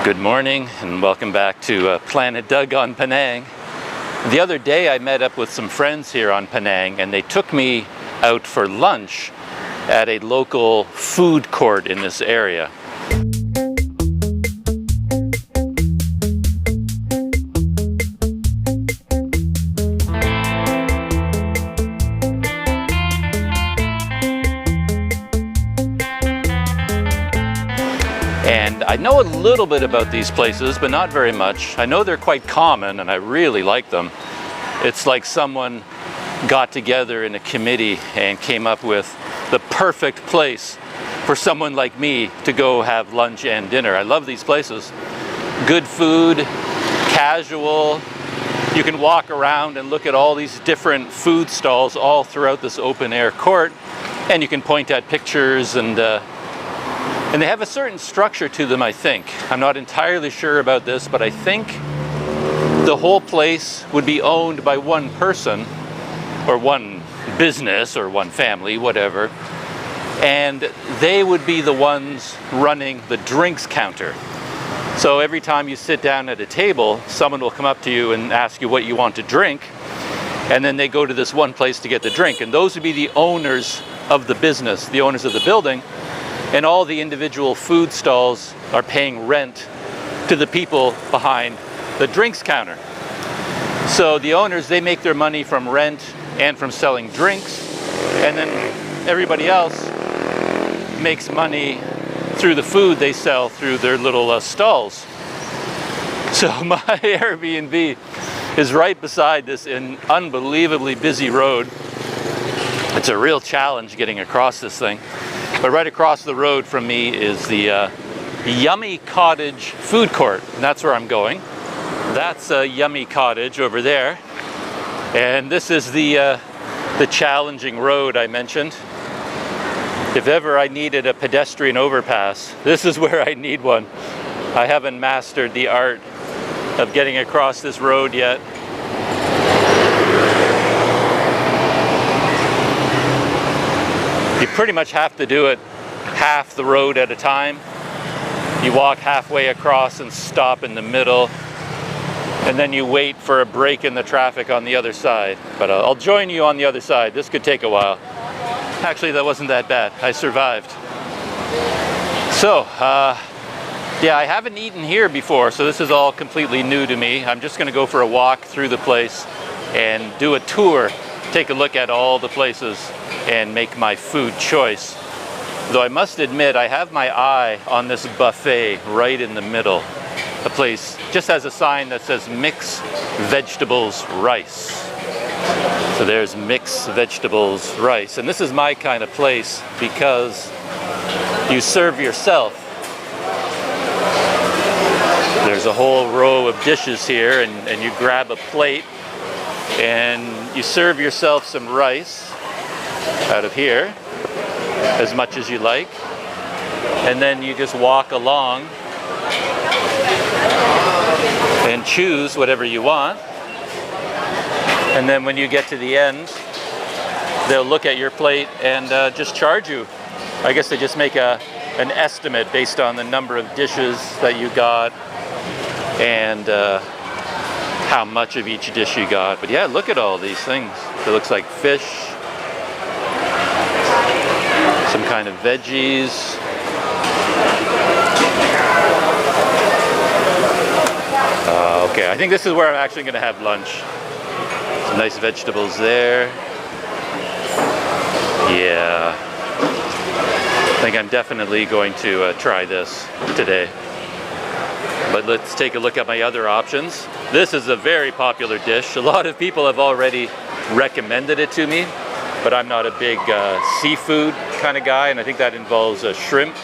Good morning and welcome back to Planet Doug on Penang. The other day I met up with some friends here on Penang and they took me out for lunch at a local food court in this area. And I know a little bit about these places, but not very much. I know they're quite common and I really like them. It's like someone got together in a committee and came up with the perfect place for someone like me to go have lunch and dinner. I love these places. Good food, casual. You can walk around and look at all these different food stalls all throughout this open air court, and you can point at pictures and they have a certain structure to them, I think. I'm not entirely sure about this, but I think the whole place would be owned by one person or one business or one family, whatever, and they would be the ones running the drinks counter. So every time you sit down at a table, someone will come up to you and ask you what you want to drink, and then they go to this one place to get the drink, and those would be the owners of the business, the owners of the building. And all the individual food stalls are paying rent to the people behind the drinks counter. So the owners, they make their money from rent and from selling drinks, and then everybody else makes money through the food they sell through their little stalls. So my Airbnb is right beside this unbelievably busy road. It's a real challenge getting across this thing. But right across the road from me is the Yummy Cottage food court, and that's where I'm going. That's Yummy Cottage over there, and this is the challenging road I mentioned. If ever I needed a pedestrian overpass, this is where I need one. I haven't mastered the art of getting across this road yet. You pretty much have to do it half the road at a time. You walk halfway across and stop in the middle, and then you wait for a break in the traffic on the other side. But I'll join you on the other side. This could take a while. Actually, that wasn't that bad. I survived. So, yeah, I haven't eaten here before, so this is all completely new to me. I'm just going to go for a walk through the place and do a tour, take a look at all the places and make my food choice. Though I must admit, I have my eye on this buffet right in the middle. The place just has a sign that says mix vegetables rice. So there's mix vegetables rice. And this is my kind of place because you serve yourself. There's a whole row of dishes here, and you grab a plate and you serve yourself some rice out of here, as much as you like, and then you just walk along and choose whatever you want, and then when you get to the end they'll look at your plate and just charge you. I guess they just make an estimate based on the number of dishes that you got and how much of each dish you got. But yeah, look at all these things. It looks like fish, some kind of veggies. Okay, I think this is where I'm actually going to have lunch. Some nice vegetables there. Yeah, I think I'm definitely going to try this today. But let's take a look at my other options. This is a very popular dish. A lot of people have already recommended it to me, but I'm not a big seafood kind of guy, and I think that involves shrimp.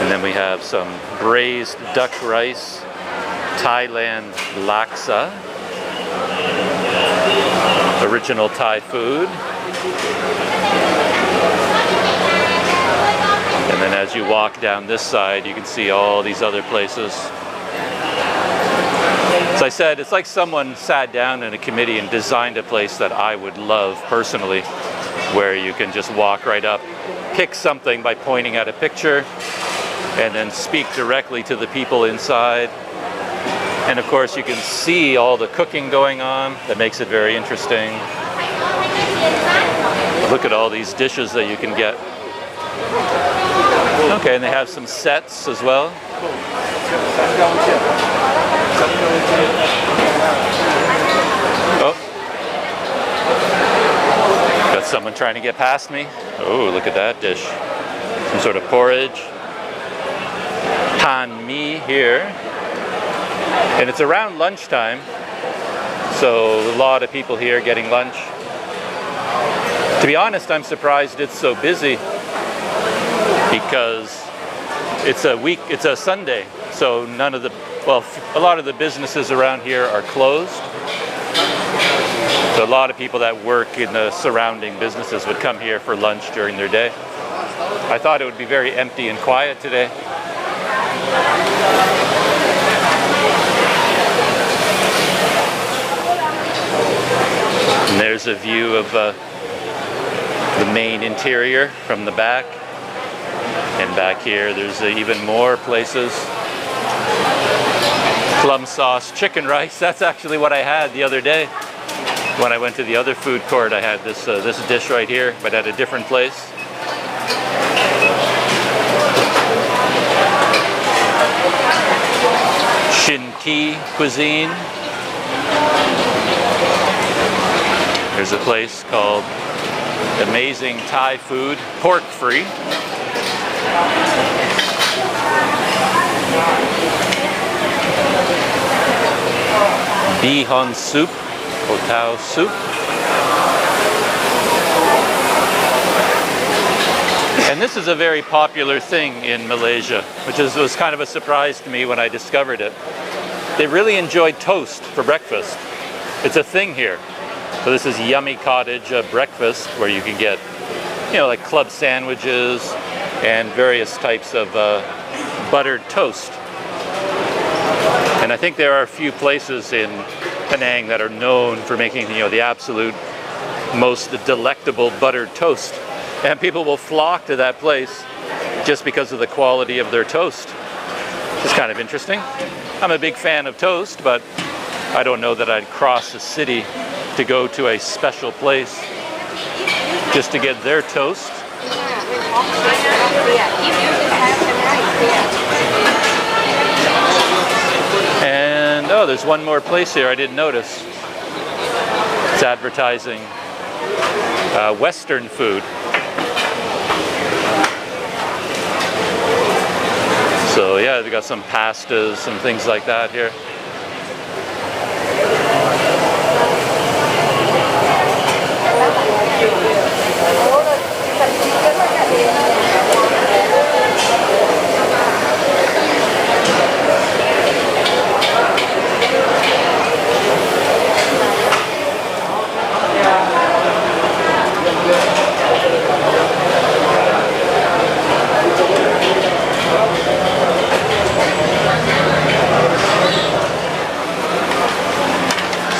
And then we have some braised duck rice, Thailand laksa, original Thai food. And then as you walk down this side, you can see all these other places. As I said, it's like someone sat down in a committee and designed a place that I would love personally, where you can just walk right up, pick something by pointing at a picture, and then speak directly to the people inside. And of course you can see all the cooking going on. That makes it very interesting. Look at all these dishes that you can get. Okay, and they have some sets as well. Oh. Got someone trying to get past me. Oh, look at that dish. Some sort of porridge. Pan mi here. And it's around lunchtime, so a lot of people here getting lunch. To be honest, I'm surprised it's so busy because it's a Sunday, so a lot of the businesses around here are closed. So a lot of people that work in the surrounding businesses would come here for lunch during their day. I thought it would be very empty and quiet today. And there's a view of the main interior from the back. And back here, there's even more places. Plum sauce, chicken rice. That's actually what I had the other day. When I went to the other food court, I had this dish right here, but at a different place. Shin-ki cuisine. There's a place called Amazing Thai Food, pork free. Bihon soup, Otao soup. And this is a very popular thing in Malaysia, which was kind of a surprise to me when I discovered it. They really enjoy toast for breakfast. It's a thing here. So this is Yummy Cottage breakfast, where you can get, like club sandwiches and various types of buttered toast. And I think there are a few places in Penang that are known for making, the absolute most delectable buttered toast. And people will flock to that place just because of the quality of their toast. It's kind of interesting. I'm a big fan of toast, but I don't know that I'd cross the city to go to a special place just to get their toast. And oh, there's one more place here I didn't notice. It's advertising Western food. So yeah, they got some pastas, some things like that here.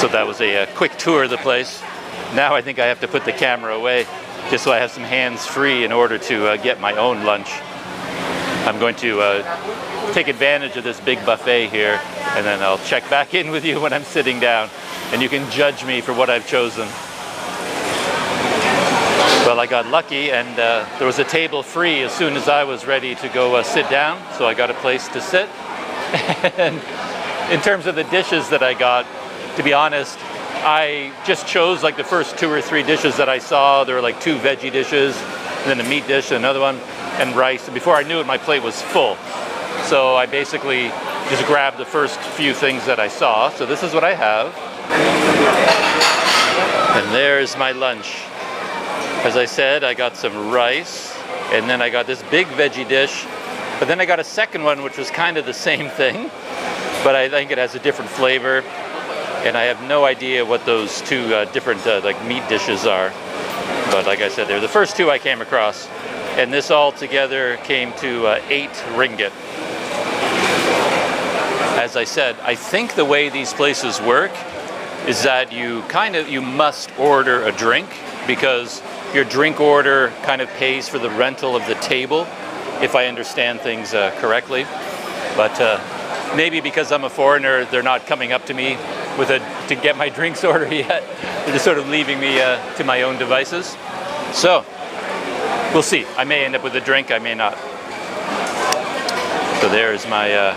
So that was a quick tour of the place. Now I think I have to put the camera away just so I have some hands free in order to get my own lunch. I'm going to take advantage of this big buffet here, and then I'll check back in with you when I'm sitting down, and you can judge me for what I've chosen. Well, I got lucky, and there was a table free as soon as I was ready to go sit down, so I got a place to sit. And in terms of the dishes that I got, to be honest, I just chose like the first 2 or 3 dishes that I saw. There were like 2 veggie dishes, and then a meat dish, another one, and rice. And before I knew it, my plate was full. So I basically just grabbed the first few things that I saw. So this is what I have. And there's my lunch. As I said, I got some rice, and then I got this big veggie dish, but then I got a second one which was kind of the same thing, but I think it has a different flavor, and I have no idea what those 2 different like meat dishes are. But like I said, they're the first 2 I came across, and this all together came to 8 ringgit. As I said, I think the way these places work is that you must order a drink, because your drink order kind of pays for the rental of the table. if I understand things correctly. But maybe because I'm a foreigner, they're not coming up to me with to get my drinks order yet. They're just sort of leaving me to my own devices. So we'll see. I may end up with a drink, I may not. So there's my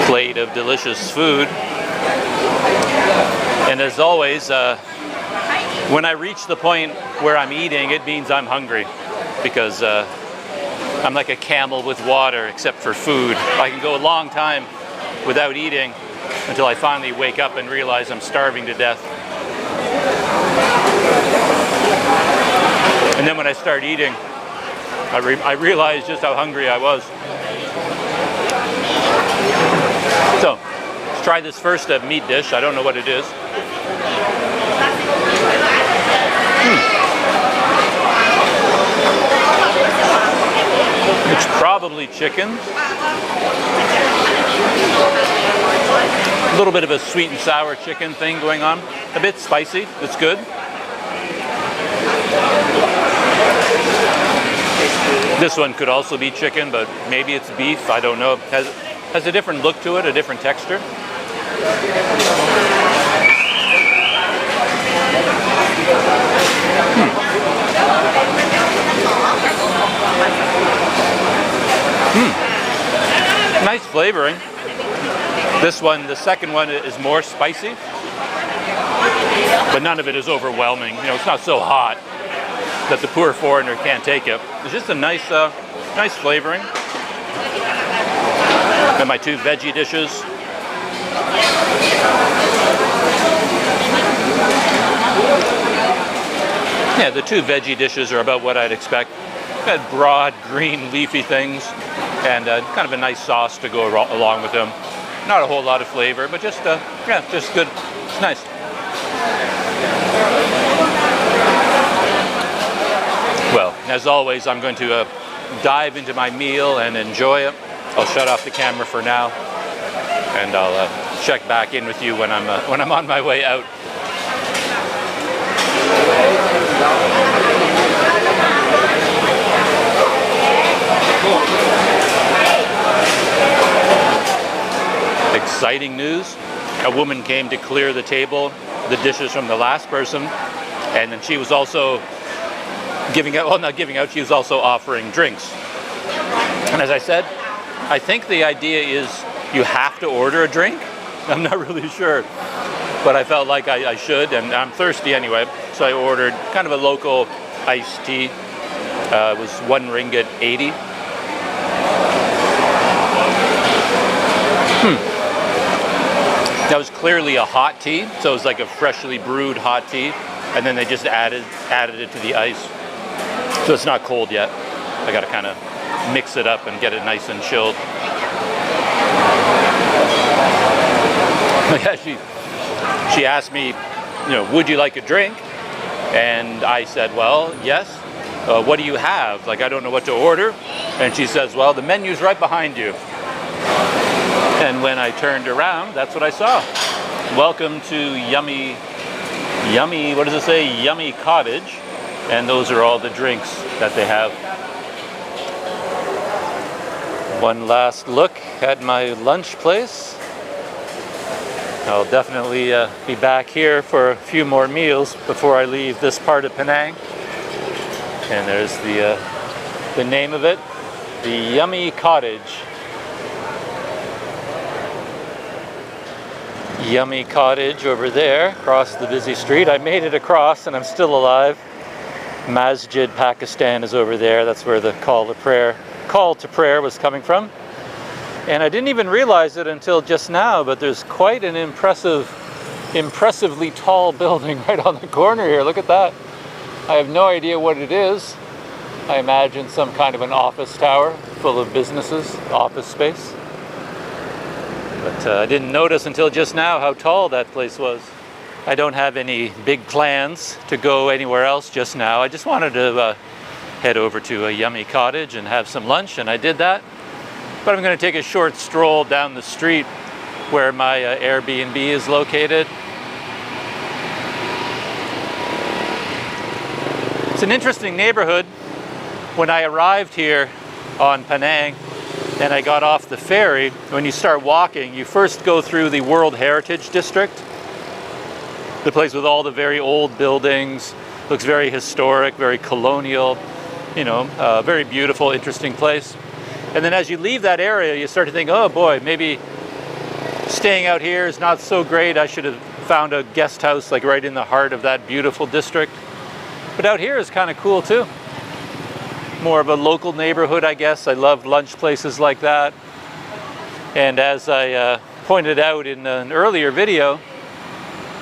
plate of delicious food. And as always, when I reach the point where I'm eating, it means I'm hungry, because I'm like a camel with water, except for food. I can go a long time without eating until I finally wake up and realize I'm starving to death. And then when I start eating, I realize just how hungry I was. So, let's try this first meat dish. I don't know what it is. It's probably chicken. A little bit of a sweet and sour chicken thing going on. A bit spicy. It's good. This one could also be chicken, but maybe it's beef. I don't know. Has a different look to it, a different texture. Nice flavoring. This one, the second one, is more spicy, but none of it is overwhelming. You know, it's not so hot that the poor foreigner can't take it. It's just a nice, nice flavoring. And my two veggie dishes. Yeah, the two veggie dishes are about what I'd expect. Got broad, green, leafy things, and kind of a nice sauce to go along with them. Not a whole lot of flavor, but just, yeah, just good. It's nice. Well, as always, I'm going to dive into my meal and enjoy it. I'll shut off the camera for now, and I'll check back in with you when I'm on my way out. Exciting news. A woman came to clear the table, the dishes from the last person, and then she was also giving out, well, not giving out, she was also offering drinks. And as I said, I think the idea is you have to order a drink. I'm not really sure, but I felt like I should, and I'm thirsty anyway, so I ordered kind of a local iced tea. It was 1 ringgit 80. That was clearly a hot tea, so it was like a freshly brewed hot tea, and then they just added it to the ice. So it's not cold yet. I gotta kind of mix it up and get it nice and chilled. Yeah, she asked me, you know, would you like a drink? And I said, well, yes. What do you have? Like, I don't know what to order. And she says, well, the menu's right behind you. And when I turned around, that's what I saw. Welcome to Yummy, what does it say? Yummy Cottage. And those are all the drinks that they have. One last look at my lunch place. I'll definitely be back here for a few more meals before I leave this part of Penang. And there's the name of it, the Yummy Cottage. Yummy Cottage over there, across the busy street. I made it across and I'm still alive. Masjid Pakistan is over there. That's where the call to prayer was coming from. And I didn't even realize it until just now, but there's quite an impressively tall building right on the corner here. Look at that. I have no idea what it is. I imagine some kind of an office tower full of businesses, office space. But I didn't notice until just now how tall that place was. I don't have any big plans to go anywhere else just now. I just wanted to head over to a Yummy Cottage and have some lunch, and I did that. But I'm going to take a short stroll down the street where my Airbnb is located. It's an interesting neighborhood. when I arrived here on Penang and I got off the ferry, when you start walking, you first go through the World Heritage District, the place with all the very old buildings. Looks very historic, very colonial, you know, very beautiful, interesting place. And then as you leave that area, you start to think, oh boy, maybe staying out here is not so great. I should have found a guest house like right in the heart of that beautiful district. But out here is kind of cool too. More of a local neighborhood, I guess. I love lunch places like that. And as I pointed out in an earlier video,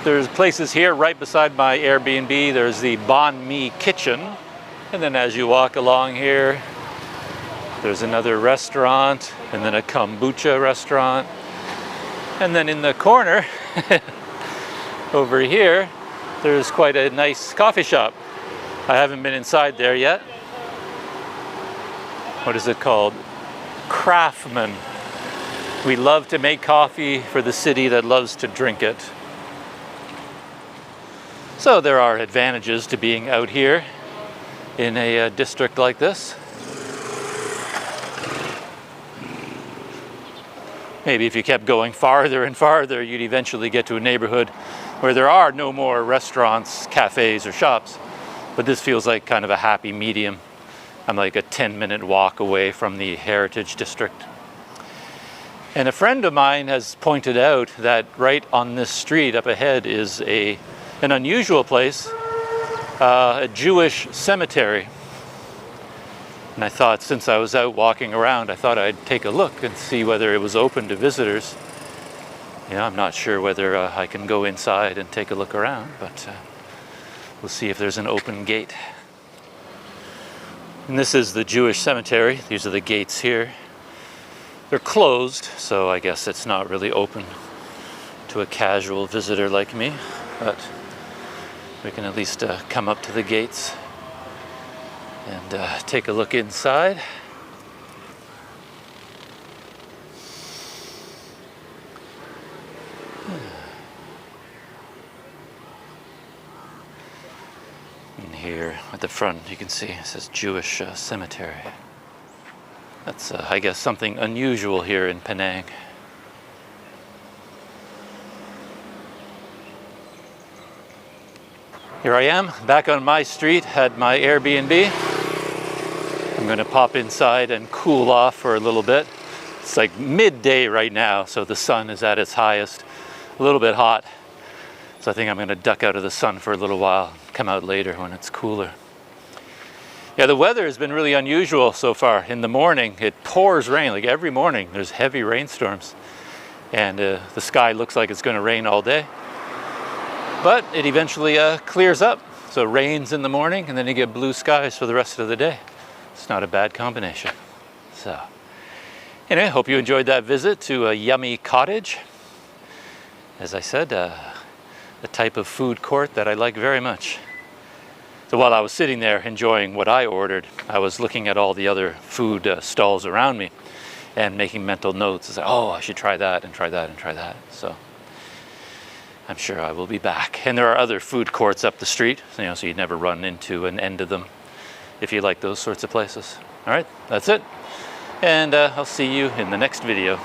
there's places here right beside my Airbnb. There's the Banh Mi Kitchen. And then as you walk along here, there's another restaurant, and then a kombucha restaurant. And then in the corner, over here, there's quite a nice coffee shop. I haven't been inside there yet. What is it called? Craftsman. We love to make coffee for the city that loves to drink it. So there are advantages to being out here in a district like this. Maybe if you kept going farther and farther, you'd eventually get to a neighborhood where there are no more restaurants, cafes, or shops. But this feels like kind of a happy medium. I'm like a 10-minute walk away from the Heritage District. And a friend of mine has pointed out that right on this street up ahead is an unusual place, a Jewish cemetery. And I thought, since I was out walking around, I thought I'd take a look and see whether it was open to visitors. You know, I'm not sure whether I can go inside and take a look around, but we'll see if there's an open gate. And this is the Jewish cemetery. These are the gates here. They're closed, so I guess it's not really open to a casual visitor like me, but we can at least come up to the gates and take a look inside. And here at the front you can see it says Jewish cemetery. That's I guess something unusual here in Penang. Here I am, back on my street at my Airbnb. I'm gonna pop inside and cool off for a little bit. It's like midday right now, so the sun is at its highest, a little bit hot. So I think I'm gonna duck out of the sun for a little while, come out later when it's cooler. Yeah, the weather has been really unusual so far. In the morning, it pours rain, like every morning there's heavy rainstorms. And the sky looks like it's gonna rain all day. But it eventually clears up. So it rains in the morning and then you get blue skies for the rest of the day. It's not a bad combination. So anyway, hope you enjoyed that visit to a yummy cottage. As I said, a type of food court that I like very much. So while I was sitting there enjoying what I ordered, I was looking at all the other food stalls around me and making mental notes. I said, oh, I should try that and try that and try that. So I'm sure I will be back. And there are other food courts up the street, you know, so you never run into an end of them if you like those sorts of places. All right, that's it. And I'll see you in the next video.